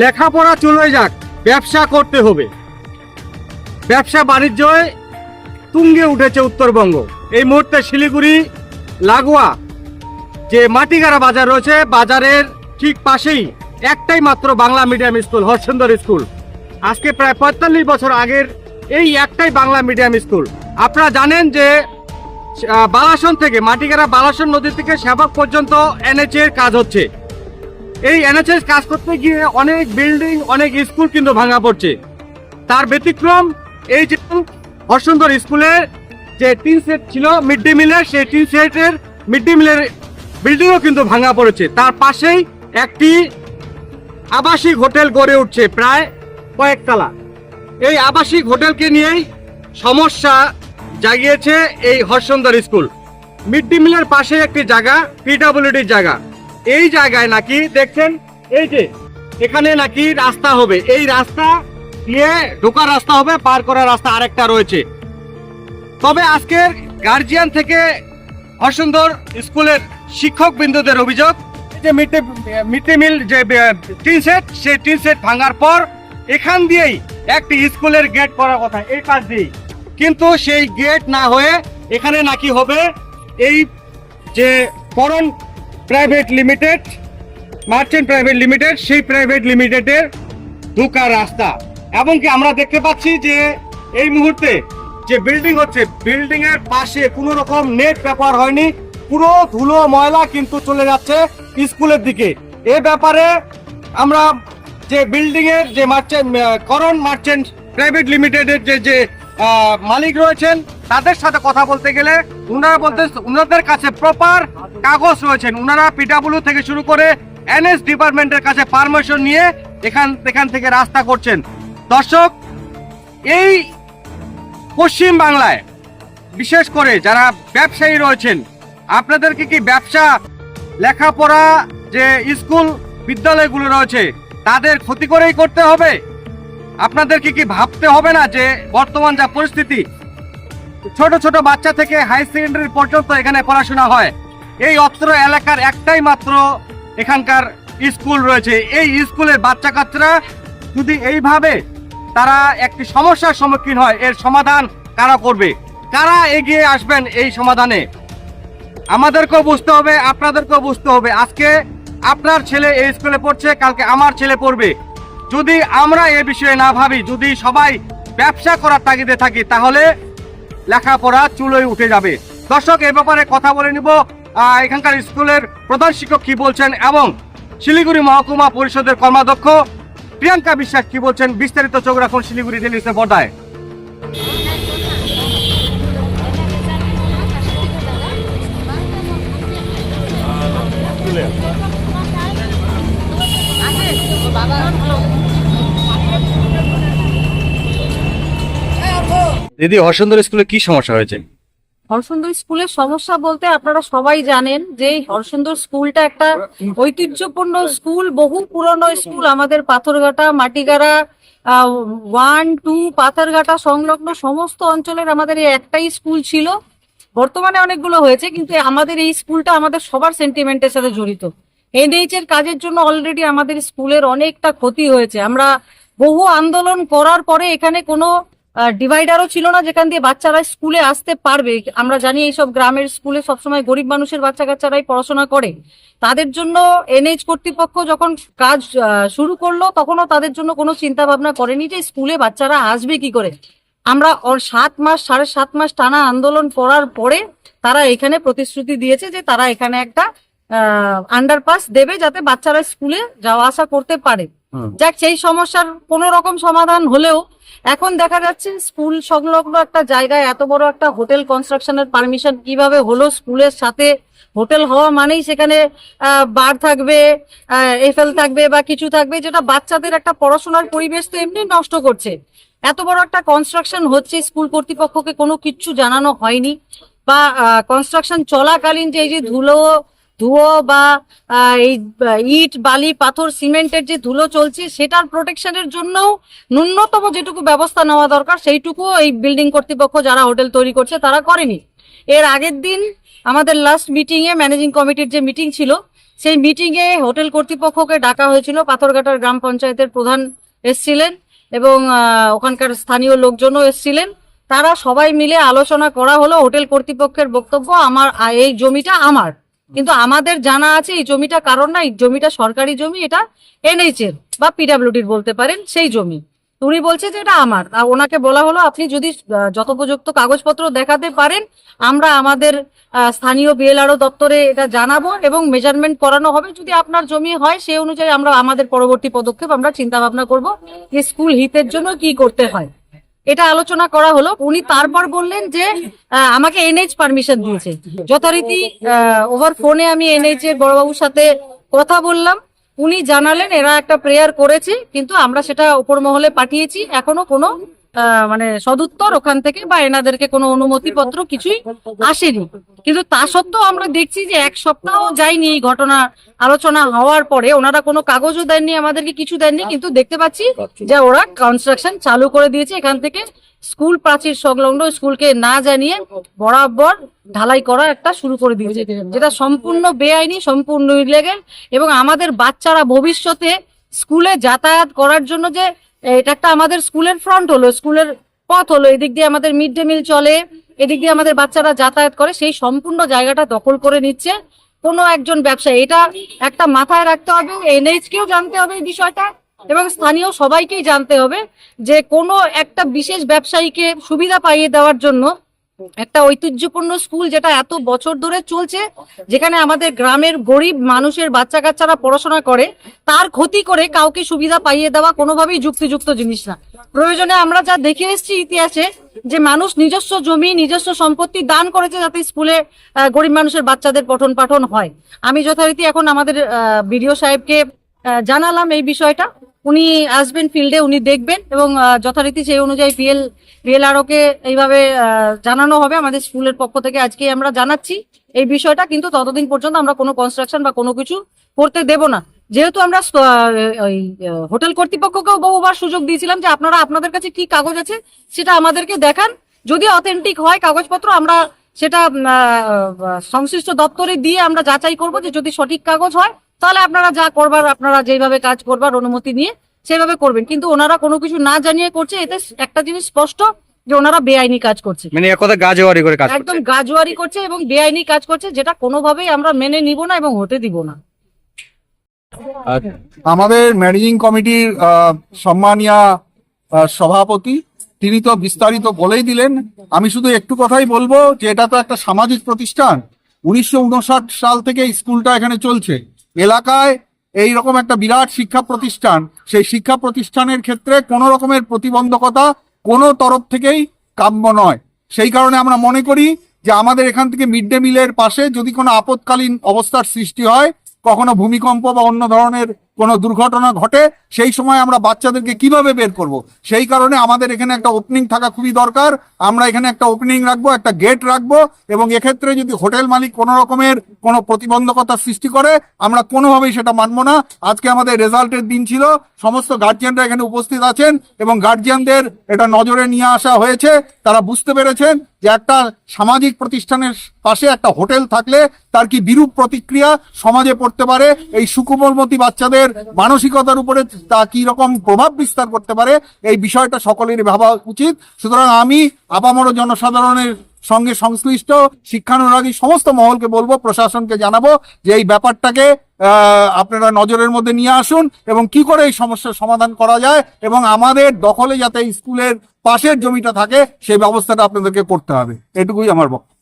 লেখাপড়া চলে যাক, ব্যবসা করতে হবে। ব্যবসা বাণিজ্যে তুঙ্গে উঠেছে উত্তরবঙ্গ। এই মুহূর্তে শিলিগুড়ি লাগোয়া যে মাটিগাড়া বাজার রয়েছে, বাজারের ঠিক পাশেই একটাই মাত্র Bangla medium school, Harasundar school. আজকে প্রায় ৪৫ বছর আগের এই একটাই বাংলা মিডিয়াম স্কুল। আপনারা জানেন যে বালাসন থেকে, মাটিগাড়া বালাসন নদী থেকে সেবক পর্যন্ত এনএইচ এর কাজ হচ্ছে। এই এনএইচ এর কাজ করতে গিয়ে অনেক বিল্ডিং, অনেক স্কুল কিন্তু ভাঙা পড়ছে। তার ব্যতিক্রম এই যে হরসুন্দর স্কুলের যে টিন সেট ছিল মিড ডে মিলের, সেই টিন সেটের মিড ডে মিলের বিল্ডিংও কিন্তু ভাঙা পড়েছে। তার পাশেই একটি আবাসিক হোটেল গড়ে উঠছে প্রায় কয়েকতলা। এই আবাসিক হোটেলকে নিয়েই সমস্যা জাগিয়েছে এই হরসুন্দর স্কুল। মিড ডে মিলের পাশে একটি জায়গা, পিডব্লিউডির জায়গা। এই জায়গায় নাকি দেখছেন, এই যে এখানে নাকি রাস্তা হবে, এই রাস্তা দিয়ে ঢোকার রাস্তা হবে, পার করার রাস্তা আরেকটা রয়েছে। তবে আজকের গার্জিয়ান থেকে হরসুন্দর স্কুলের শিক্ষক বিন্দুদের অভিযোগ যে মিড ডে মিল যে টিন সেট, সেই টিন সেট ভাঙার পর এখান দিয়েই একটি স্কুলের গেট করার কথা, এই পাশ দিয়েই, কিন্তু সেই গেট না হয়ে এখানে নাকি হবে এই যে Karan private limited, merchant private limited, সেই প্রাইভেট লিমিটেডের ঢোকার রাস্তা। এমনকি আমরা দেখতে পাচ্ছি যে এই মুহূর্তে যে বিল্ডিং হচ্ছে, বিল্ডিং এর পাশে কোনো রকম নেট ব্যবহার হয়নি, পুরো ধুলো ময়লা কিন্তু চলে যাচ্ছে স্কুলের দিকে। এ ব্যাপারে আমরা যে বিল্ডিং এর যে করণ মার্চেন্ট প্রাইভেট লিমিটেডের যে মালিক রয়েছেন তাদের সাথে কথা বলতে গেলে উনাদের কাছে প্রপার কাগজ রয়েছেন। উনারা পিডব্লিউ থেকে শুরু করে এনএস ডিপার্টমেন্টের কাছে পারমিশন নিয়ে এখান থেকে রাস্তা করছেন। দর্শক, এই পশ্চিম বাংলায় বিশেষ করে যারা ব্যবসায়ী রয়েছেন, আপনাদেরকে কি ব্যবসা, লেখাপড়া যে স্কুল বিদ্যালয়গুলো রয়েছে তাদের ক্ষতি করেই করতে হবে? আপনাদেরকে কি ভাবতে হবে না যে বর্তমান যা পরিস্থিতি, ছোট ছোট বাচ্চা থেকে হাই সেকেন্ডারি পর্যন্ত এখানে পড়াশোনা হয়। এই অত্র এলাকার একটাই মাত্র এখানকার স্কুল রয়েছে। এই স্কুলের বাচ্চা কাচ্চারা যদি এইভাবে তারা একটি সমস্যার সম্মুখীন হয়, এর সমাধান কারা করবে? কারা এগিয়ে আসবেন এই সমাধানে? আমাদেরকেও বুঝতে হবে, আপনাদেরকেও বুঝতে হবে। আজকে আপনার ছেলে এই স্কুলে পড়ছে, কালকে আমার ছেলে পড়বে। যদি আমরা এ বিষয়ে না ভাবি, যদি সবাই ব্যবসা করার তাগিদে থাকি, তাহলে লেখাপড়া চুলোয় উঠে যাবে। দর্শক, এই ব্যাপারে কথা বলে নিব এখানকার স্কুলের প্রধান শিক্ষক কি বলছেন এবং শিলিগুড়ি মহকুমা পরিষদের কর্মাধ্যক্ষ প্রিয়াঙ্কা বিশ্বাস কি বলছেন। বিস্তারিত চোখ রাখুন শিলিগুড়ি ডেইলি নিউজের পর্দায়। দিদি, হরসুন্দর স্কুলে কি সমস্যা হয়েছে? হরসুন্দর স্কুলের সমস্যা বলতে আপনারা সবাই জানেন যে হরসুন্দর স্কুলটা একটা ঐতিহ্যপূর্ণ স্কুল, বহু পুরনো স্কুল। আমাদের পাথরঘাটা, মাটিগাড়া 1, 2, পাথরঘাটা সংলগ্ন সমস্ত অঞ্চলের আমাদের এই একটাই স্কুল ছিল। বর্তমানে অনেকগুলো হয়েছে, কিন্তু আমাদের এই স্কুলটা আমাদের সবার সেন্টিমেন্টের সাথে জড়িত। এনএইচ এর কাজের জন্য অলরেডি আমাদের স্কুলের অনেকটা ক্ষতি হয়েছে। আমরা বহু আন্দোলন করার পরে এখানে কোনো ডিভাইডারও ছিল না যেখান দিয়ে বাচ্চারা স্কুলে আসতে পারবে। আমরা জানি এইসব গ্রামের স্কুলে সবসময় গরিব মানুষের বাচ্চা কাচ্চারাই পড়াশোনা করে। তাদের জন্য এনএইচ কর্তৃপক্ষ যখন কাজ শুরু করলো, তখনও তাদের জন্য কোনো চিন্তা ভাবনা করেনি যে স্কুলে বাচ্চারা আসবে কি করে। আমরা 7 মাস, 7.5 মাস টানা আন্দোলন করার পরে তারা এখানে প্রতিশ্রুতি দিয়েছে যে তারা এখানে একটা আন্ডারপাস দেবে যাতে বাচ্চারা স্কুলে যাওয়া আসা করতে পারে। যাক, সেই সমস্যার কোন রকম সমাধান হলেও এখন দেখা যাচ্ছে স্কুল সংলগ্ন একটা জায়গায় এত বড় একটা হোটেল কনস্ট্রাকশনের পারমিশন কিভাবে হলো? স্কুলের সাথে হোটেল হওয়া মানেই সেখানে বার থাকবে, এফএল থাকবে বা কিছু থাকবে, যেটা বাচ্চাদের একটা পড়াশোনার পরিবেশ তো এমনি নষ্ট করছে। এত বড় একটা কনস্ট্রাকশন হচ্ছে, স্কুল কর্তৃপক্ষকে কোনো কিচ্ছু জানানো হয়নি, বা কনস্ট্রাকশন চলাকালীন যে এই যে ধুলো বা এই ইট, বালি, পাথর, সিমেন্টের যে ধুলো চলছে, সেটার প্রোটেকশনের জন্য ন্যূনতম যেটুকু ব্যবস্থা নেওয়া দরকার সেইটুকু এই বিল্ডিং কর্তৃপক্ষ যারা হোটেল তৈরি করছে তারা করেনি। এর আগের দিন আমাদের লাস্ট মিটিং এ ম্যানেজিং কমিটির যে মিটিং ছিল, সেই মিটিং এ হোটেল কর্তৃপক্ষকে ডাকা হয়েছিল, পাথরঘাটার গ্রাম পঞ্চায়েতের প্রধান এসছিলেন এবং ওখানকার স্থানীয় লোকজনও এসছিলেন। তারা সবাই মিলে আলোচনা করা হলো। হোটেল কর্তৃপক্ষের বক্তব্য, এই জমিটা আমার, কিন্তু আমাদের জানা আছে এই জমিটা কারণ না, এই জমিটা সরকারি জমি, এটা এনএইচ এর বা পিডাব্লিউডির বলতে পারেন সেই জমি। উনি বলছে যে এটা আমার। ওনাকে বলা হলো আপনি যদি যথোপযুক্ত কাগজপত্র দেখাতে পারেন আমরা আমাদের স্থানীয় বিএলআরও দপ্তরে এটা জানাবো এবং মেজারমেন্ট করানো হবে। যদি আপনার জমি হয় সেই অনুযায়ী আমরা আমাদের পরবর্তী পদক্ষেপ আমরা চিন্তা ভাবনা করবো যে স্কুল হিতের জন্য কি করতে হয়। এটা আলোচনা করা হলো। উনি তারপর বললেন যে আমাকে এনএইচ পারমিশন দিয়েছে। যথারীতি ওভার ফোনে আমি এনএইচ এর বড়বাবুর সাথে কথা বললাম। উনি জানালেন এরা একটা প্রেয়ার করেছে, কিন্তু আমরা সেটা উপর মহলে পাঠিয়েছি, এখনো কোনো মানে সদুত্তর ওখান থেকে বা এনাদেরকে কোনো অনুমতিপত্র কিছুই আসেনি। কিন্তু তা সত্ত্বেও আমরা দেখছি যে এক সপ্তাহ যায়নি এই ঘটনা আলোচনা হওয়ার পরে, ওনারা কোনো কাগজও দেননি, আমাদেরকে কিছু দেননি, কিন্তু দেখতে পাচ্ছি যে ওরা কনস্ট্রাকশন চালু করে দিয়েছে। এখান থেকে স্কুল প্রাচীর সংলগ্ন স্কুলকে না জানিয়ে বরাবর ঢালাই করা একটা শুরু করে দিয়েছে, যেটা সম্পূর্ণ বেআইনি, সম্পূর্ণ ইলিগ্যাল। এবং আমাদের বাচ্চারা ভবিষ্যতে স্কুলে যাতায়াত করার জন্য, যে এটা একটা আমাদের স্কুলের ফ্রন্ট হলো, স্কুলের পথ হলো, এদিক দিয়ে আমাদের মিড ডে মিল চলে, এদিক দিয়ে আমাদের বাচ্চারা যাতায়াত করে, সেই সম্পূর্ণ জায়গাটা দখল করে নিচ্ছে কোনো একজন ব্যবসায়ী। এটা একটা মাথায় রাখতে হবে, এনএইচ কেও জানতে হবে এই বিষয়টা এবং স্থানীয় সবাইকেই জানতে হবে যে কোনো একটা বিশেষ ব্যবসায়ীকে সুবিধা পাইয়ে দেওয়ার জন্য একটা ঐতিহ্যপূর্ণ স্কুল যেটা এত বছর ধরে চলছে, যেখানে আমাদের গ্রামের গরিব মানুষের বাচ্চা কাচ্চারা পড়াশোনা করে, তার ক্ষতি করে কাউকে সুবিধা পাইয়ে দেওয়া কোনোভাবেই যুক্তিযুক্ত জিনিস না। প্রয়োজনে আমরা যা দেখে এসেছি ইতিহাসে যে মানুষ নিজস্ব জমি, নিজস্ব সম্পত্তি দান করেছে যাতে স্কুলে গরিব মানুষের বাচ্চাদের পঠন পাঠন হয়। আমি যথারীতি এখন আমাদের বিডিও সাহেবকে জানালাম এই বিষয়টা, উনি আসবেন ফিল্ডে, উনি দেখবেন এবং যথারীতি সেই অনুযায়ী বিএলআরও কে এইভাবে জানানো হবে। আমাদের স্কুলের পক্ষ থেকে আজকে আমরা জানাচ্ছি এই বিষয়টা, কিন্তু ততদিন পর্যন্ত আমরা কোনো কনস্ট্রাকশন বা কোনো কিছু করতে দেব না। যেহেতু আমরা হোটেল কর্তৃপক্ষকেও বহুবার সুযোগ দিয়েছিলাম যে আপনারা আপনাদের কাছে কি কাগজ আছে সেটা আমাদেরকে দেখান, যদি অথেন্টিক হয় কাগজপত্র আমরা সেটা সংশ্লিষ্ট দপ্তরে দিয়ে আমরা যাচাই করব যে যদি সঠিক কাগজ হয় তাহলে আপনারা যা করবার, আপনারা যেভাবে কাজ করবার অনুমতি নিয়ে সেভাবে করবেন। কিন্তু ওনারা কোনো কিছু না জানিয়ে করছে, এতে একটা জিনিস স্পষ্ট যে ওনারা বেআইনি কাজ করছে, মানে এক কথা গাজোয়ারি করে কাজ করছে, একদম গাজোয়ারি করছে এবং বেআইনি কাজ করছে, যেটা কোনোভাবেই আমরা মেনে নিব না এবং হতে দিব না। আমাদের ম্যানেজিং কমিটির সম্মানীয় সভাপতি তিনি তো বিস্তারিত বলেই দিলেন। আমি শুধু একটু কথাই বলবো যে এটা তো একটা সামাজিক প্রতিষ্ঠান। 1959 সাল থেকে স্কুলটা এখানে চলছে। এলাকায় এই রকম একটা বিরাট শিক্ষা প্রতিষ্ঠান, সেই শিক্ষা প্রতিষ্ঠানের ক্ষেত্রে কোনো রকমের প্রতিবন্ধকতা কোনো তরফ থেকেই কাম্য নয়। সেই কারণে আমরা মনে করি যে আমাদের এখান থেকে মিড ডে মিলের পাশে যদি কোনো আপৎকালীন অবস্থার সৃষ্টি হয়, কখনো ভূমিকম্প বা অন্য ধরনের কোনো দুর্ঘটনা ঘটে, সেই সময় আমরা বাচ্চাদেরকে কিভাবে বের করব, সেই কারণে আমাদের এখানে একটা ওপেনিং থাকা খুবই দরকার। আমরা এখানে একটা ওপেনিং রাখবো, একটা গেট রাখবো এবং এক্ষেত্রে যদি হোটেল মালিক কোনো রকমের কোনো প্রতিবন্ধকতা সৃষ্টি করে আমরা কোনোভাবেই সেটা মানব না। আজকে আমাদের রেজাল্টের দিন ছিল, সমস্ত গার্জিয়ানরা এখানে উপস্থিত আছেন এবং গার্জিয়ানদের এটা নজরে নিয়ে আসা হয়েছে। তারা বুঝতে পেরেছেন যে একটা সামাজিক প্রতিষ্ঠানের পাশে একটা হোটেল থাকলে তার কি বিরূপ প্রতিক্রিয়া সমাজে পড়তে পারে, এই সুকোমলমতি বাচ্চাদের মানসিকতার উপরে তা কি রকম প্রভাব বিস্তার করতে পারে, এই বিষয়টা সকলেরই ভাবা উচিত। সুতরাং আমি আপামর জনসাধারণের সঙ্গে সংশ্লিষ্ট শিক্ষানুরাগী সমস্ত মহলকে বলবো, প্রশাসনকে জানাবো যে এই ব্যাপারটাকে আপনারা নজরের মধ্যে নিয়ে আসুন এবং কি করে এই সমস্যার সমাধান করা যায় এবং আমাদের দখলে যাতে স্কুলের পাশের জমিটা থাকে সেই ব্যবস্থাটা আপনাদেরকে করতে হবে। এটুকুই আমার বক্তব্য।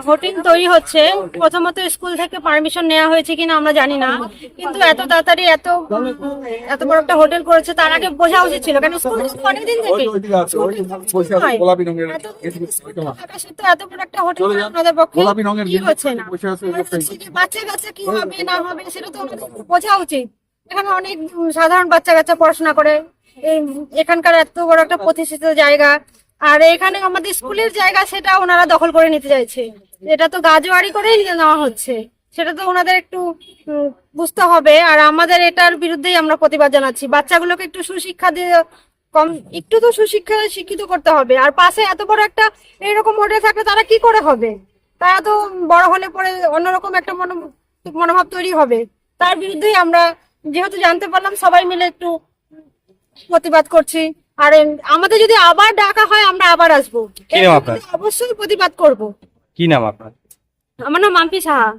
হোটেল তৈরি হচ্ছে, প্রথমত স্কুল থেকে পারমিশন নেওয়া হয়েছে কিনা আমরা জানি না, কিন্তু এত তাড়াতাড়ি এত বড় একটা হোটেল করেছে, তার আগে বোঝা উচিত ছিল। কেন স্কুল অনেকদিন থেকে এত বড় একটা হোটেল আপনাদের পক্ষে কি হচ্ছে না, বাচ্চা কাচ্চা কি হবে না হবে সেটা তো বোঝা উচিত। এখানে অনেক সাধারণ বাচ্চা কাচ্চা পড়াশোনা করে, এখানকার এত বড় একটা প্রতিষ্ঠিত জায়গা, আর এখানে আমাদের স্কুলের জায়গা সেটা ওনারা দখল করে নিতে চাইছে। এটা তো গাজোয়ারি করেই নেওয়া হচ্ছে, সেটা তো ওনাদের একটু বুঝতে হবে। আর আমাদের এটার বিরুদ্ধেই আমরা প্রতিবাদ জানাচ্ছি। বাচ্চাগুলোকে একটু সুশিক্ষা দিয়ে একটু তো শিক্ষিত করতে হবে। আর পাশে এত বড় একটা এরকম হোটেল থাকলে তারা কি করে হবে? তারা তো বড় হলে পরে অন্যরকম একটা মনোভাব তৈরি হবে। তার বিরুদ্ধেই আমরা যেহেতু জানতে পারলাম সবাই মিলে একটু প্রতিবাদ করছি। আর আমাদের যদি আবার ডাকা হয় আমরা আবার আসবো, কি নাম আপনার? অবশ্যই প্রতিবাদ করব। কি নাম আপনার? আমার নাম মাম্পি সাহা।